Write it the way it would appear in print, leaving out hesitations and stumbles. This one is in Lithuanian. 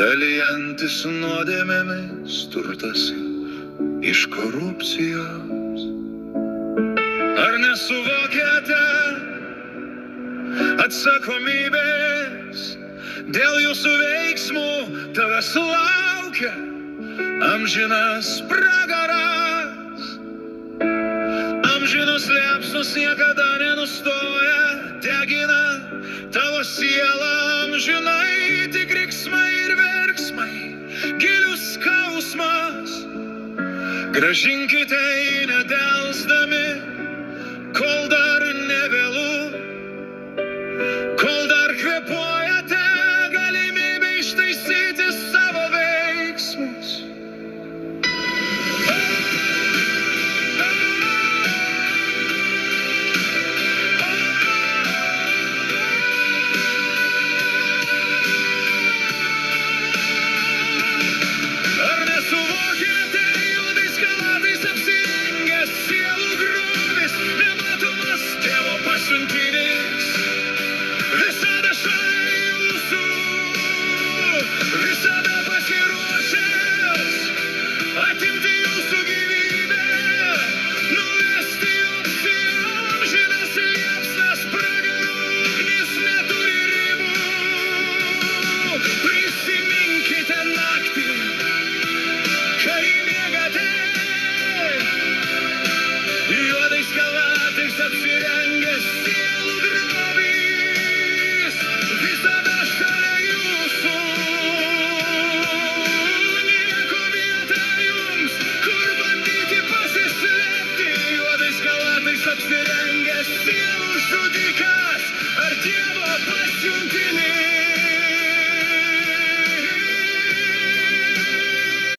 dalijantis nuodėmėmis turtas iš korupcijos. Ar nesuvokėte atsakomybės dėl jūsų veiksmų? Tavęs laukia amžinas pragaras. Amžinos liepsnos niekada nenustoja, degina tavo sielą amžinai. Tik riksmai ir verksmai, gilius skausmas. Grąžinkite jį nedelsdami